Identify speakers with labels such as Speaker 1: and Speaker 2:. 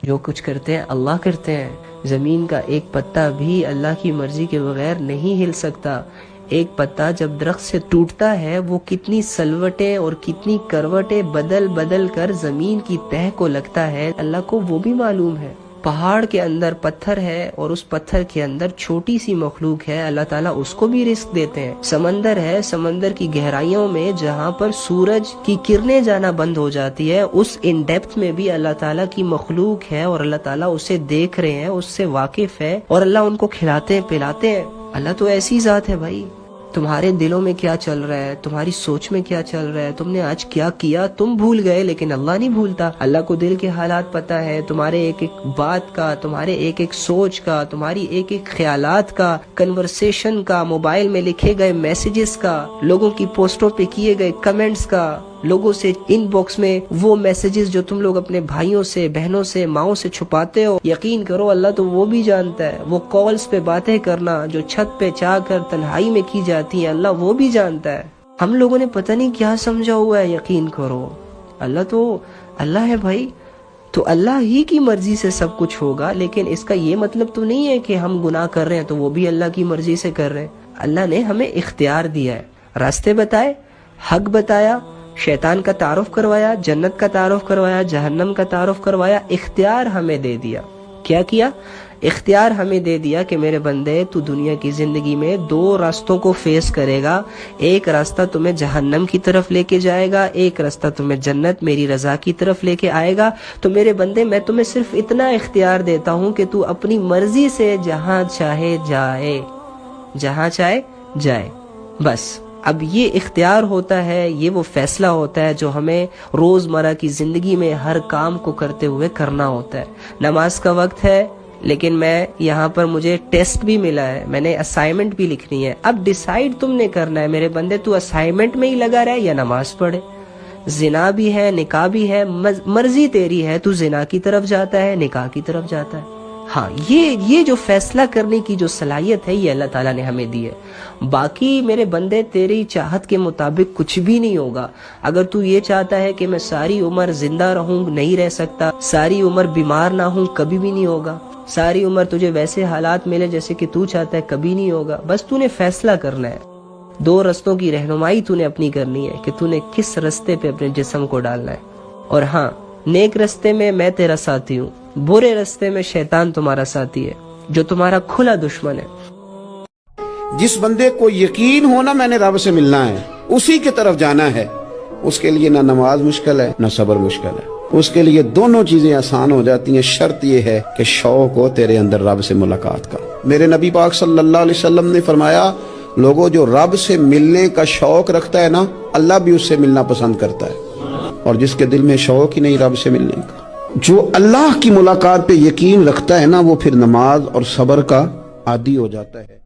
Speaker 1: جو کچھ کرتے ہیں اللہ کرتے ہیں. زمین کا ایک پتا بھی اللہ کی مرضی کے بغیر نہیں ہل سکتا. ایک پتا جب درخت سے ٹوٹتا ہے وہ کتنی سلوٹیں اور کتنی کروٹیں بدل بدل کر زمین کی تہہ کو لگتا ہے، اللہ کو وہ بھی معلوم ہے. پہاڑ کے اندر پتھر ہے اور اس پتھر کے اندر چھوٹی سی مخلوق ہے، اللہ تعالیٰ اس کو بھی رزق دیتے ہیں. سمندر ہے، سمندر کی گہرائیوں میں جہاں پر سورج کی کرنیں جانا بند ہو جاتی ہے، اس ان ڈیپتھ میں بھی اللہ تعالیٰ کی مخلوق ہے اور اللہ تعالیٰ اسے دیکھ رہے ہیں، اس سے واقف ہے اور اللہ ان کو کھلاتے ہیں پلاتے ہیں. اللہ تو ایسی ذات ہے بھائی. تمہارے دلوں میں کیا چل رہا ہے، تمہاری سوچ میں کیا چل رہا ہے، تم نے آج کیا کیا، تم بھول گئے لیکن اللہ نہیں بھولتا. اللہ کو دل کے حالات پتہ ہے، تمہارے ایک ایک بات کا، تمہارے ایک ایک سوچ کا، تمہاری ایک ایک خیالات کا، کنورسیشن کا، موبائل میں لکھے گئے میسیجز کا، لوگوں کی پوسٹوں پہ کیے گئے کمنٹس کا، لوگوں سے ان باکس میں وہ میسیجز جو تم لوگ اپنے بھائیوں سے، بہنوں سے، ماؤں سے چھپاتے ہو. یقین کرو اللہ تو وہ بھی جانتا ہے. وہ کالز پہ باتیں کرنا جو چھت پہ چاہ کر تنہائی میں کی جاتی ہیں، اللہ وہ بھی جانتا ہے. ہم لوگوں نے پتہ نہیں کیا سمجھا ہوا ہے. یقین کرو اللہ تو اللہ ہے بھائی. تو اللہ ہی کی مرضی سے سب کچھ ہوگا، لیکن اس کا یہ مطلب تو نہیں ہے کہ ہم گناہ کر رہے ہیں تو وہ بھی اللہ کی مرضی سے کر رہے ہیں. اللہ نے ہمیں اختیار دیا ہے، راستے بتائے، حق بتایا، شیطان کا تعارف کروایا، جنت کا تعارف کروایا، جہنم کا تعارف کروایا، اختیار ہمیں دے دیا. کیا کیا؟ اختیار ہمیں دے دیا کہ میرے بندے تو دنیا کی زندگی میں دو راستوں کو فیس کرے گا. ایک راستہ تمہیں جہنم کی طرف لے کے جائے گا، ایک راستہ تمہیں جنت میری رضا کی طرف لے کے آئے گا. تو میرے بندے میں تمہیں صرف اتنا اختیار دیتا ہوں کہ تو اپنی مرضی سے جہاں چاہے جائے، جہاں چاہے جائے. بس اب یہ اختیار ہوتا ہے، یہ وہ فیصلہ ہوتا ہے جو ہمیں روزمرہ کی زندگی میں ہر کام کو کرتے ہوئے کرنا ہوتا ہے. نماز کا وقت ہے لیکن میں یہاں پر مجھے ٹیسٹ بھی ملا ہے، میں نے اسائنمنٹ بھی لکھنی ہے. اب ڈیسائیڈ تم نے کرنا ہے میرے بندے، تو اسائنمنٹ میں ہی لگا رہے یا نماز پڑھے. زنا بھی ہے، نکاح بھی ہے، مرضی تیری ہے، تو زنا کی طرف جاتا ہے، نکاح کی طرف جاتا ہے. ہاں یہ جو فیصلہ کرنے کی جو صلاحیت ہے یہ اللہ تعالیٰ نے ہمیں دی ہے. باقی میرے بندے تیری چاہت کے مطابق کچھ بھی نہیں ہوگا. اگر تو یہ چاہتا ہے کہ میں ساری عمر زندہ رہوں، نہیں رہ سکتا. ساری عمر بیمار نہ ہوں، کبھی بھی نہیں ہوگا. ساری عمر تجھے ویسے حالات ملے جیسے کہ تو چاہتا ہے، کبھی نہیں ہوگا. بس تو نے فیصلہ کرنا ہے. دو رستوں کی رہنمائی تو نے اپنی کرنی ہے کہ تو نے کس رستے پہ اپنے جسم کو ڈالنا ہے. اور ہاں، نیک رستے میں تیرا ساتھی ہوں، برے رستے میں شیطان تمہارا ساتھی ہے جو تمہارا کھلا دشمن ہے.
Speaker 2: جس بندے کو یقین ہونا میں نے رب سے ملنا ہے، اسی کی طرف جانا ہے، اس کے لیے نہ نماز مشکل ہے نہ صبر مشکل ہے. اس کے لیے دونوں چیزیں آسان ہو جاتی ہیں. شرط یہ ہے کہ شوق ہو تیرے اندر رب سے ملاقات کا. میرے نبی پاک صلی اللہ علیہ وسلم نے فرمایا، لوگوں جو رب سے ملنے کا شوق رکھتا ہے نا، اللہ بھی اس سے ملنا پسند کرتا ہے. اور جس کے دل میں شوق ہی نہیں رب سے ملنے کا، جو اللہ کی ملاقات پہ یقین رکھتا ہے نا، وہ پھر نماز اور صبر کا عادی ہو جاتا ہے.